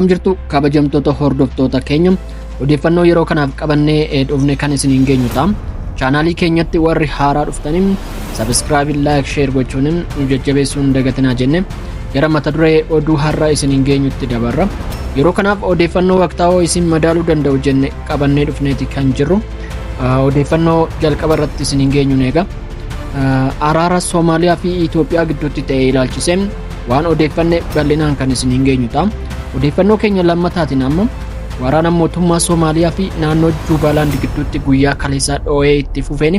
Akkam jirtu kabajamtoota hordoftoota keenya odeeffannoo yeroo kanaaf qabannee dhufne kan isiniin geenyu ta'a. Chaanaalii keenyatti warri haaraa dhuftaniin subscribe, like, share gochuun nu jajjabeessuun dagatinaa jenne gara mata duree oduu har'aa isiniin geenyutti dabarra. Yeroo kanaaf odeeffannoo waqtaawoo isin madaaluu danda'u jenne qabannee dhufneeti kan jirru. Odeeffannoo jalqaba irratti isiniin geenyuun eega araara Soomaaliyaa fi Itoophiyaa gidduutti ta'e ilaalchisee waan odeeffanne bal'inaan kan isiniin geenyu ta'a. Odeeffannoo keenya lammataatiin amma waraana mootummaa Soomaaliyaa fi naannoo Jubaalaand gidduutti guyyaa kaleessaa dhoo'ee itti fufeen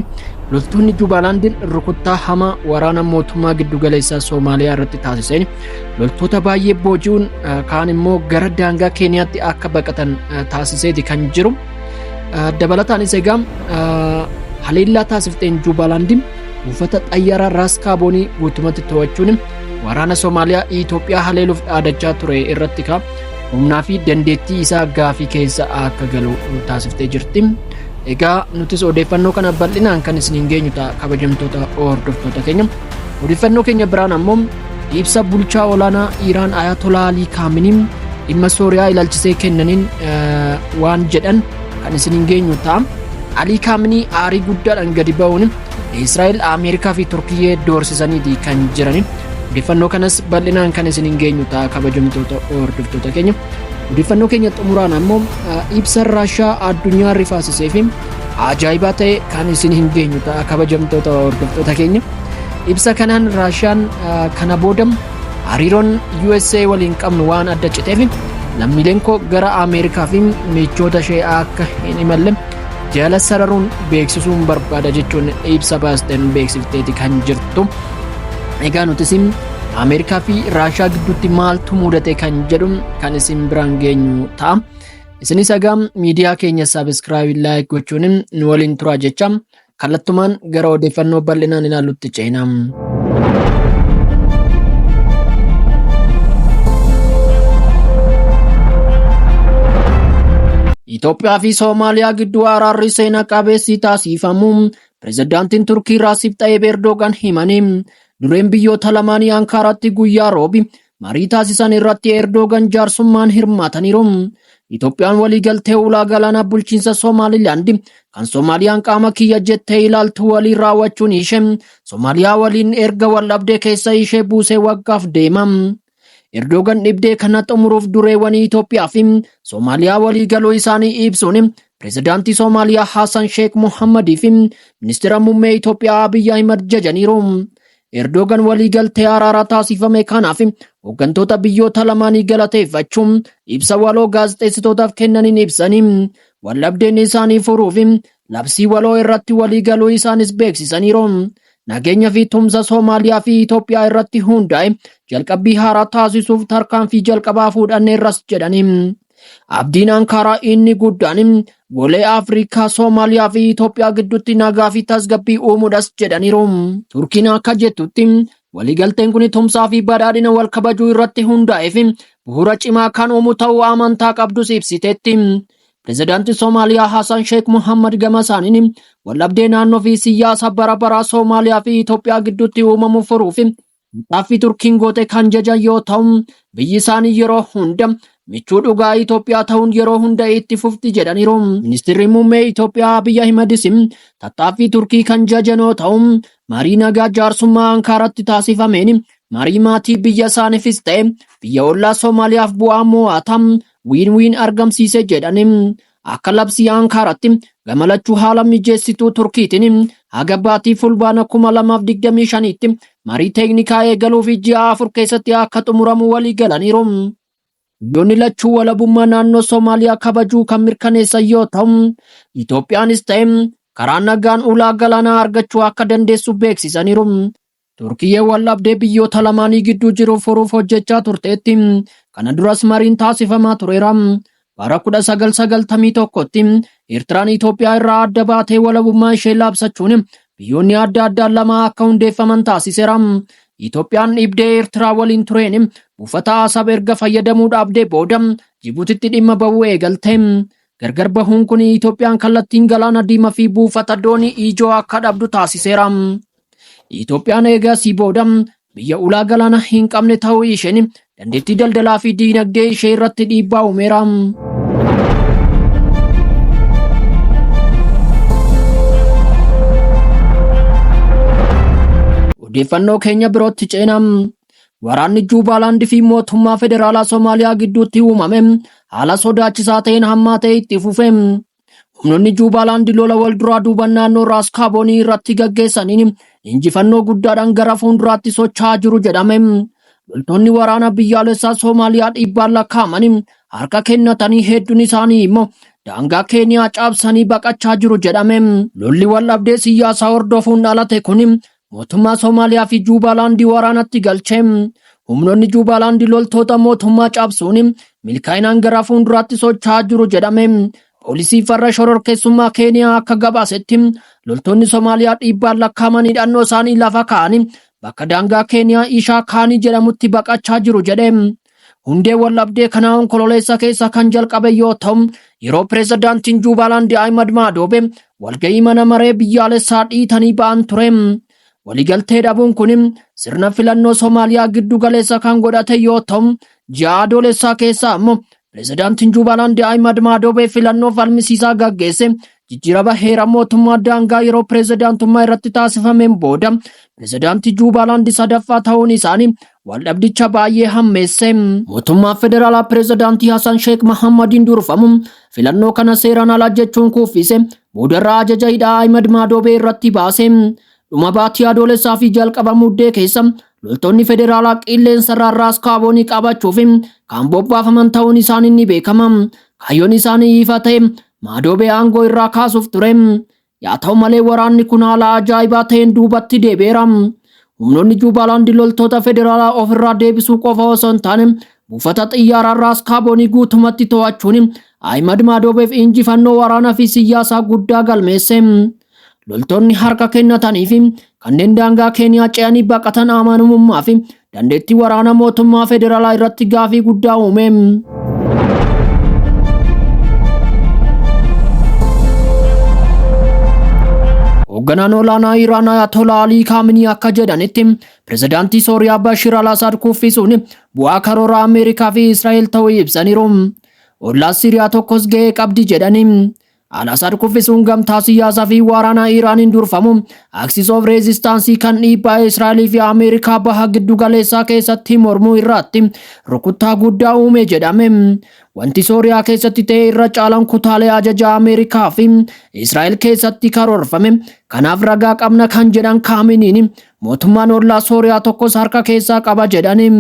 loltoonni Jubaalaandiin rukuttaa hamaa waraana mootummaa giddugaleessaa Soomaaliyaa irratti taasiseen loltoota baay'ee booji'uun kaan immoo gara daangaa Keeniyaatti akka baqatan taasiseeti kan jiru. Dabalataanis egaa haleellaa taasifteen Jubaalaandiin buufata xayyaaraa Raas Kaaboonii guutumatti to'achuun waraana Soomaaliyaa Itoophiyaa haleeluuf dhaadachaa ture irratti humnaa fi dandeettii isaa gaafii keessa akka galu taasiftee jirti. Egaa nutis odeeffannoo kana bal'inaan kan isiniin geenyu ta'a kabajamtoota hordoftoota keenya. Odeeffannoo keenya biraan ammoo ibsa bulchaa olaanaa Iraan Ayatollah Ali Khamenei dhimma Sooriyaa ilaalchisee kennaniin waan jedhan kan isiniin geenyu ta'a. Ali Khamenei aarii guddaadhaan gadi ba'uun Israa'el, Ameerikaa fi Turkiyyee doorsisaniiti kan jiran. Odeeffannoo kanas bal'inaan kan isiniin geenyu ta'a kabajamtoota hordoftoota keenya. Odeeffannoo keenya xumuraan ammoo ibsa Raashiyaa addunyaa rifaasisee fi ajaa'ibaa ta'e kan isiniin geenyu ta'a kabajamtoota hordoftoota keenya. Ibsa kanaan Raashiyaan kana booda hariiroon USA waliin qabnu waan adda citeef lammiileen koo gara Ameerikaa fi michoota ishee akka hin imalle jala sararuun beeksisuun barbaada jechuun ibsa baasteen beeksifteeti kan jirtu. Egaa nutis Ameerikaa fi Raashiyaa gidduutti maaltu mudate kan jedhu kan isin biraan geenyu ta'a. Isinis egaa miidiyaa keenya subscribe, like gochuun nu waliin turaa jecha kallattumaan gara odeeffannoo bal'inaan ilaallutti ceena. Itoophiyaa fi Soomaaliyaa gidduu araarri seena qabeessi taasifamu pirezidaantiin Turkii Raasiib Xayyib Erdogan himanii dureen biyyoota lamaanii Ankaaraatti guyyaa roobi marii taasisan irratti Erdogan jaarsummaan hirmaataniiru. Itoophiyaan waliigaltee ulaa galaanaa bulchiinsa Somaalilaand kan Soomaaliyaan qaama kiyya jettee ilaaltu waliin raawwachuun ishee Soomaaliyaa waliin erga waldhabdee keessa ishee buusee waggaaf deema. Erdogan dhibdee kana xumuruuf dureewwan Itoophiyaa fi Soomaaliyaa waliigaluu isaanii ibsuun pirezidaantii Soomaaliyaa Hassan Sheikh Mohammadii fi ministeera muummee Itoophiyaa Abiy Ahmed jajaniiru. Erdogan waliigaltee araaraa taasifame kanaaf hooggantoota biyyoota lamaanii galateeffachuun ibsa waloo gaazexeessitootaaf kennaniin ibsanii waldhabdeen isaanii furuuf labsii waloo irratti waliigaluu isaanis beeksisaniiru. Nageenya fi tumsa Soomaaliyaa fi Itoophiyaa irratti hundaa'e jalqabbii haaraa taasisuuf tarkaanfii jalqabaa fudhanneerras jedhanii. Abdiin Ankaaraa inni guddaan golee Afrikaa Soomaaliyaa fi Itoophiyaa gidduutti nagaa fi tasgabbii uumuudhas jedhaniiru. Turkiin akka jettutti waliigalteen kun tumsaa fi badhaadhina wal kabajuu irratti hundaa'ee fi bu'uura cimaa kan uumu ta'uu amantaa qabdus ibsiteetti. Pirezidaantiin Soomaaliyaa Hassan Sheikh Mohammad gama isaaniin waldhabdee naannoo fi siyaasa bara baraa Soomaaliyaa fi Itoophiyaa gidduutti uumamu furuuf xaaffii Turkiin goote kan jajan yoo ta'u biyyi isaanii yeroo hunda michuu dhugaa Itoophiyaa ta'uun yeroo hunda itti fufti jedhaniiru. Ministeerri muummee Itoophiyaa Abiy Ahmedis tattaaffii Turkii kan jajan yoo ta'u marii nagaa jaarsummaa Ankaaratti taasifameen marii maatii biyya isaaniifis ta'e biyya ollaa Soomaaliyaaf bu'aa mo'atam wiin argamsiise jedhanii. Akka labsii Ankaaratti gamalachuu haala mijeessituu Turkiitiin haga baatii fulbaana 2025tti marii teeknikaa eegaluuf ji'a 4 keessatti akka xumuramu walii galaniiru. Biyyoonni lachuu walabummaa naannoo Soomaaliyaa kabajuu kan mirkaneessan yoo ta'u Itoophiyaanis ta'e karaa nagaan ulaa galaanaa argachuu akka dandeessu beeksisaniiru. Turkiyyee waldhabdee biyyoota lamaanii gidduu jiru furuuf hojjechaa turteetti. Kana duras mariin taasifamaa tureera. Bara 1991tti Eertiraan Itoophiyaa irraa adda baatee walabummaa ishee labsachuun biyyoonni adda addaa lama akka hundeeffaman taasiseera. Itoophiyaan dhibdee Eertiraa waliin tureen buufata Asab erga fayyadamuu dhaabdee booda Jibuutitti dhimma bahuu eegalte. Gargar bahuun kun Itoophiyaan kallattiin galaana diimaa fi buufata doonii ijoo akka dhabdu taasiseera. Itoophiyaan eegasii booda biyya ulaa galaana hin qabne ta'uu isheen dandeettii daldalaa fi diinagdee ishee irratti dhiibbaa uumeera. Odeeffannoo keenya birootti ceenam. Waraanni Juubaaland fi mootummaa federaalaa Soomaaliyaa gidduutti uumame haala sodaachisaa ta'een hammaatee itti fufe. Humnoonni Juubaaland lola wal duraa duuban naannoo Raas Kaabonii irratti gaggeessaniin injifannoo guddaadhaan gara fuulduraatti socho'aa jiru jedhame. Loltoonni waraana biyyaalessaa Soomaaliyaa dhibbaan lakkaa'aman harka kennatanii hedduun isaanii immoo daangaa Keeniyaa cabsanii baqachaa jiru jedhame. Lolli wal dhabdee siyaasaa hordofuun dhalate kun mootummaa Soomaaliyaa fi Juubaaland waraanatti galche. Humnoonni Juubaaland loltoota mootummaa cabsuun milkaa'inaan gara fuulduraatti socho'aa jiru jedhame. Poolisii farra shororkeessummaa Keeniyaa akka gabaasetti loltoonni Soomaaliyaa dhibbaan lakkaa'aman hidhannoo isaanii lafa kaa'anii bakka daangaa Keeniyaa Ishaa Kaanii jedhamutti baqachaa jiru jedhe. Hundee wal dhabdee kanaa onkololeessa keessa kan jalqabe yoo ta'u, yeroo pirezidaantiin Juubaaland Ahmad Madoobe walgahii mana maree biyyaalessaa dhiitanii ba'an ture. Waliigaltee dhabuun kun sirna filannoo Soomaaliyaa giddu galeessa kan godhate yoo ta'u, ji'a adoolessaa keessa ammoo pirezidaantiin Juubaaland Ahmad Madoobe filannoo falmisiisaa gaggeesse. Jijjiirama heera mootummaa daangaa yeroo pirezidaantummaa irratti taasifameen booda pirezidaantii Juubaaland sadaffaa ta'uun isaanii waldhabdicha baay'ee hammeesse. Mootummaa federaalaa pirezidaantii Hassan Sheikh Mohammadiin durfamu filannoo kana seeraan ala jechuun kuffise. Boodarraa ajaja hidhaa Ahmad Madoobe irratti baase. Dhuma baatii adoolessaa fi jalqaba muddee keessa loltoonni federaalaa qilleensarraa Raas Kaabonii qabachuuf kan bobbaafaman ta'uun isaanii ni beekama. Kaayyoon isaanii ifa ta'e Madoobe aangoo irraa kaasuuf ture. Yaa ta'u malee waraanni kun haala ajaa'ibaa ta'een duubatti deebi'eera. Humnoonni Juubaaland loltoota federaalaa ofirraa deebisuu qofa osoo hin taane buufata xiyyaaraa Raas Kaabonii guutumatti to'achuun Ahmad Madoobeef injifannoo waraanaa fi siyaasaa guddaa galmeesse. Loltoonni harka kennatanii fi kanneen daangaa Keeniyaa ce'anii baqatan amanamummaa fi dandeettii waraana mootummaa federaalaa irratti gaafii guddaa uume. Hoogganaan olaanaa Iraan Ayatollah Ali Khamenei akka jedhanitti pirezidaantii Sooriyaa Bashir al-Assad kuffisuun bu'aa karoora Ameerikaa fi Israa'el ta'uu ibsaniiru. Ollaa Siiriyaa tokkos gahee qabdi jedhani. Al-Assad kuffisuun gamtaa siyaasaa fi waraana Iraaniin durfamu Axis of Resistance kan dhiibbaa Israa'el fi Ameerikaa baha giddu galeessaa keessatti mormuu irratti rukuttaa guddaa uume jedhame. Wanti Sooriyaa keessatti ta'e irra caalaan kutaalee ajaja Ameerikaa fi Israa'el keessatti karoorfame. Kanaaf ragaa qabna kan jedhan Khameneiin mootummaan ollaa Sooriyaa tokkos harka keessaa qaba jedhani.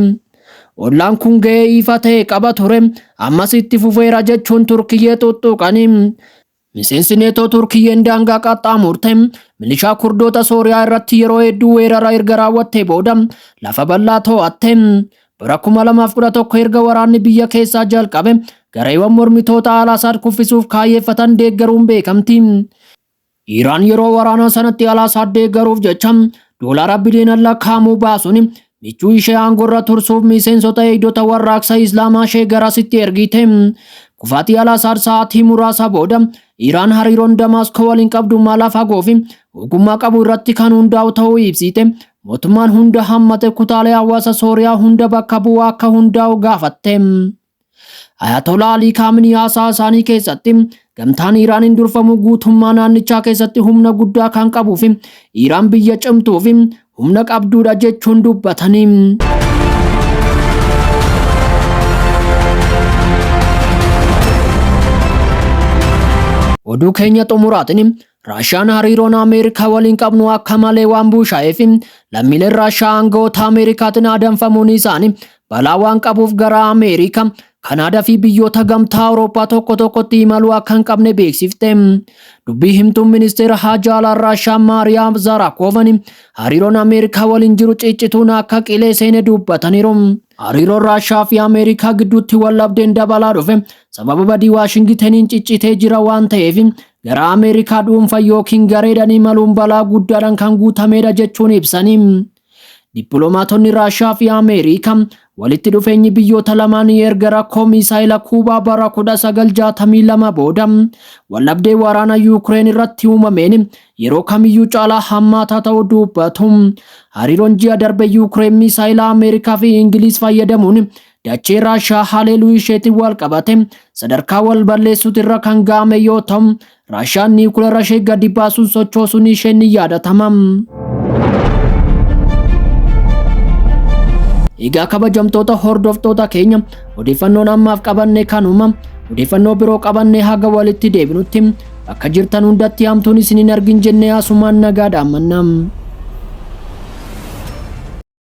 Ollaan kun gahee ifa ta'e qaba ture. Ammas itti fufeera jechuun Turkiyyee tuttuqani. Miseensi neetoo Turkiyyeen daangaa qaxxaamurte milishaa kurdoota Sooriyaa irratti yeroo hedduu weerara erga raawwattee booda lafa bal'aa to'atte. Bara 2011 erga waraanni biyya keessaa jalqabe gareewwan mormitoota Al-Assad kuffisuuf kaayyeeffatan deeggaruun beekamti. Iraan yeroo waraana sanatti Al-Assad deeggaruuf jecha doolaara biliyoonaan lakkaa'amu baasuun michuu ishee aangorra tursuuf miseensota eegdota warraaqsa Islaamaa ishee garasitti ergite. Kufaatii Al-Assad sa'aatii muraasa booda Iraan hariiroon Damaskoo waliin qabdu mala fagoo fi ogummaa qabu irratti kan hundaa'u ta'uu ibsite. Mootummaan hunda hammate kutaalee hawaasa Sooriyaa hunda bakka bu'aa akka hundaa'u gaafatte. Ayatollah Ali Khamenei haasaa isaanii keessatti gamtaan Iraaniin durfamu guutummaa naannichaa keessatti humna guddaa kan qabuu fi Iraan biyya cimtuu fi humna qabduudha jechuun dubbatani. Oduu keenya xumuraatiin Raashiyaan hariiroon Ameerikaa waliin qabnu akka malee waan bushaa'eef lammiileen Raashiyaa aangawoota Ameerikaatiin adamfamuun isaanii balaa waan qabuuf gara Ameerikaa, Kanaadaa fi biyyoota gamtaa Awurooppaa tokko tokkotti imaluu akka hin qabne beeksifte. Dubbii himtuun ministeera haajaa alaa Raashiyaa Maariyaam Zarakoovan hariiroon Ameerikaa waliin jiru ciccituun akka qilee seene dubbataniiru. Hariiroon Raashiyaa fi Ameerikaa gidduutti waldhabdeen dabalaa dhufe sababa badii Waashingitaniin ciccitee jira waan ta'eef gara Ameerikaa dhuunfaa yookiin gareedhaan imaluun balaa guddaadhaan kan guutamedha jechuun ibsani. Dippiloomaatonni Raashiyaa fi Ameerikaa walitti dhufeenyi biyyoota lamaanii erga rakkoo misaayila Kuubaa bara 1962 booda waldhabdee waraana Yuukireen irratti uumameen yeroo kamiyyuu caalaa hammaataa ta'uu dubbatu. Hariiroon ji'a darbe Yuukireen misaayila Ameerikaa fi Ingiliz fayyadamuun dachee Raashiyaa haleeluu isheetiin wal qabate sadarkaa wal balleessuutti irra kan ga'ame yoo ta'u, Raashiyaan niwukileera ishee gadi baasuun sochoosuun ishee ni yaadatama. Egaa kabajamtoota hordoftoota keenya odeeffannoon ammaaf qabanne kanuma. Odeeffannoo biroo qabanne haga walitti deebinutti bakka jirtan hundatti hamtuun isin hin argin jennee asumaan nagaadhaan mannaa.